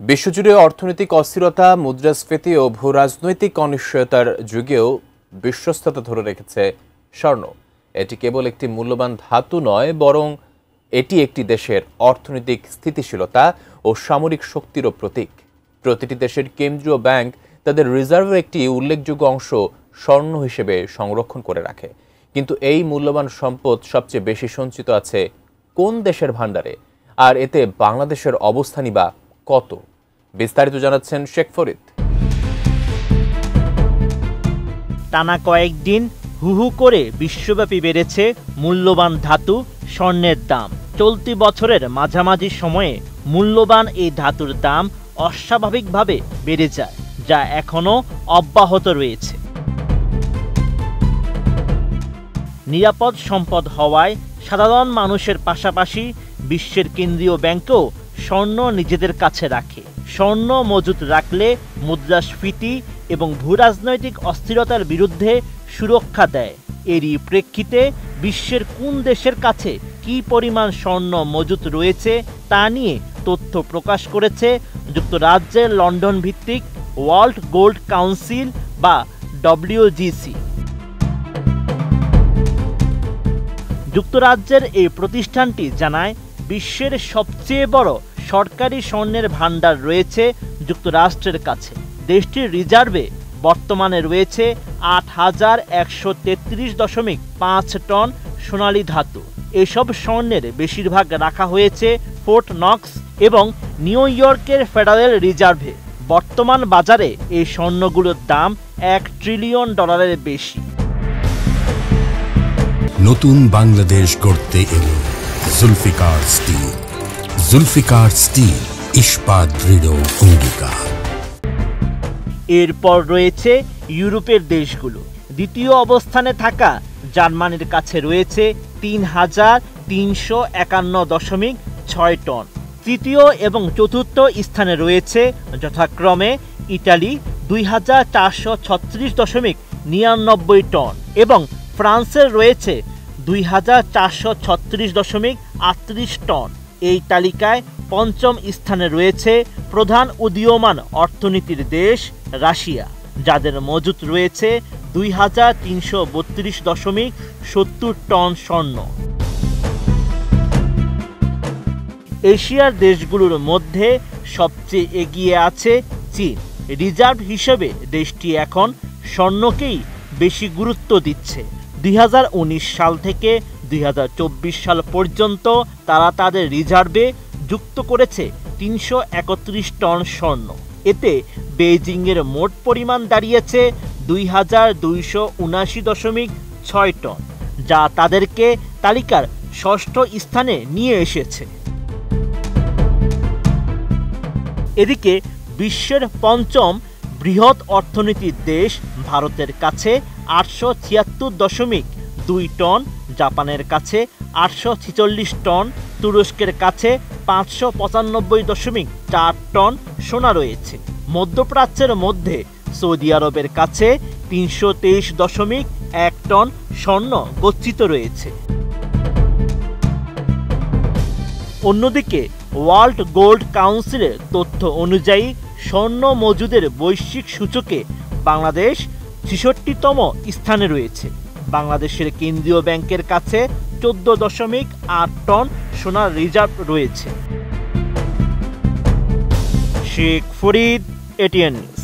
বিশ্বজুড়ে অর্থনৈতিক অস্থিরতা, মুদ্রাস্ফীতি ও ভূরাজনৈতিক অনিশ্চয়তার যুগেও বিশ্বস্ততা ধরে রেখেছে স্বর্ণ। এটি কেবল একটি মূল্যবান ধাতু নয়, বরং এটি একটি দেশের অর্থনৈতিক স্থিতিশীলতা ও সামরিক শক্তিরও প্রতীক। প্রতিটি দেশের কেন্দ্রীয় ব্যাংক তাদের রিজার্ভের একটি উল্লেখযোগ্য অংশ স্বর্ণ হিসেবে সংরক্ষণ করে রাখে। কিন্তু এই মূল্যবান সম্পদ সবচেয়ে বেশি সঞ্চিত আছে কোন দেশের ভাণ্ডারে, আর এতে বাংলাদেশের অবস্থানই বা কত? বিস্তারিত জানাচ্ছেন শেখ ফরিদ। টানা কয়েকদিন হুহু করে বিশ্বব্যাপী বেড়েছে মূল্যবান ধাতু স্বর্ণের দাম। চলতি বছরের মাঝামাঝি সময়ে মূল্যবান এই ধাতুর দাম অস্বাভাবিকভাবে বেড়ে যায়, যা এখনও অব্যাহত রয়েছে। নিরাপদ সম্পদ হওয়ায় সাধারণ মানুষের পাশাপাশি বিশ্বের কেন্দ্রীয় ব্যাংকও স্বর্ণ নিজেদের কাছে রাখে। স্বর্ণ মজুত রাখলে মুদ্রাস্ফীতি এবং ভূরাজনৈতিক অস্থিরতার বিরুদ্ধে সুরক্ষা দেয়। এরই প্রেক্ষিতে বিশ্বের কোন দেশের কাছে কী পরিমাণ স্বর্ণ মজুত রয়েছে তা নিয়ে তথ্য প্রকাশ করেছে যুক্তরাজ্যের লন্ডন ভিত্তিক ওয়ার্ল্ড গোল্ড কাউন্সিল বা WGC। যুক্তরাজ্যের এই প্রতিষ্ঠানটি জানায়, বিশ্বের সবচেয়ে বড় সরকারি স্বর্ণের ভাণ্ডার রয়েছে যুক্তরাষ্ট্রের কাছে। দেশটির রিজার্ভে বর্তমানে রয়েছে ৮,১৩৩.৫ টন সোনালী ধাতু। এসব স্বর্ণের বেশিরভাগ রাখা হয়েছে ফোর্ট নক্স এবং নিউ ইয়র্কের ফেডারেল রিজার্ভে। বর্তমান বাজারে এই স্বর্ণগুলোর দাম $1 ট্রিলিয়ন বেশি। নতুন বাংলাদেশ গড়তে এলো জুলফিকার স্টিল। জুলফিকার স্টিল, ইস্পাত দৃঢ় অঙ্গীকার। এরপর রয়েছে ইউরোপের দেশগুলো। দ্বিতীয় অবস্থানে থাকা জার্মানির কাছে রয়েছে ৩,৩৫১.৬ টন। তৃতীয় এবং চতুর্থ স্থানে রয়েছে যথাক্রমে ইটালি ২,৪36.৯৯ টন এবং ফ্রান্সের রয়েছে ২,৪36.৩৮ টন। এই তালিকায় পঞ্চম স্থানে রয়েছে প্রধান উদীয়মান অর্থনীতির দেশ রাশিয়া, যাদের মজুত রয়েছে ২,৩32.৭০ টন স্বর্ণ। এশিয়ার দেশগুলোর মধ্যে সবচেয়ে এগিয়ে আছে চীন। রিজার্ভ হিসেবে দেশটি এখন স্বর্ণকেই বেশি গুরুত্ব দিচ্ছে। ২০১৯ সাল থেকে ২০২৪ সাল পর্যন্ত তারা তাদের রিজার্ভে যুক্ত করেছে ৩৩১ টন স্বর্ণ। এতে বেইজিংয়ের মোট পরিমাণ দাঁড়িয়েছে ২,২৭৯.৬ টন, যা তাদেরকে তালিকার ষষ্ঠ স্থানে নিয়ে এসেছে। এদিকে বিশ্বের পঞ্চম বৃহৎ অর্থনীতির দেশ ভারতের কাছে ৮৭৬.২ টন, জাপানের কাছে ৮৪৬ টন, তুরস্কের কাছে ৫৯৫.৪ টন সোনা রয়েছে। মধ্যপ্রাচ্যের মধ্যে সৌদি আরবের কাছে ৩২৩.১ টন স্বর্ণ গচ্ছিত রয়েছে। অন্যদিকে ওয়ার্ল্ড গোল্ড কাউন্সিলের তথ্য অনুযায়ী স্বর্ণ মজুদের বৈশ্বিক সূচকে বাংলাদেশ ৬৬তম স্থানে রয়েছে। বাংলাদেশের কেন্দ্রীয় ব্যাংকের কাছে ১৪.৮ টন সোনার রিজার্ভ রয়েছে। Sheikh Farid, ATN news.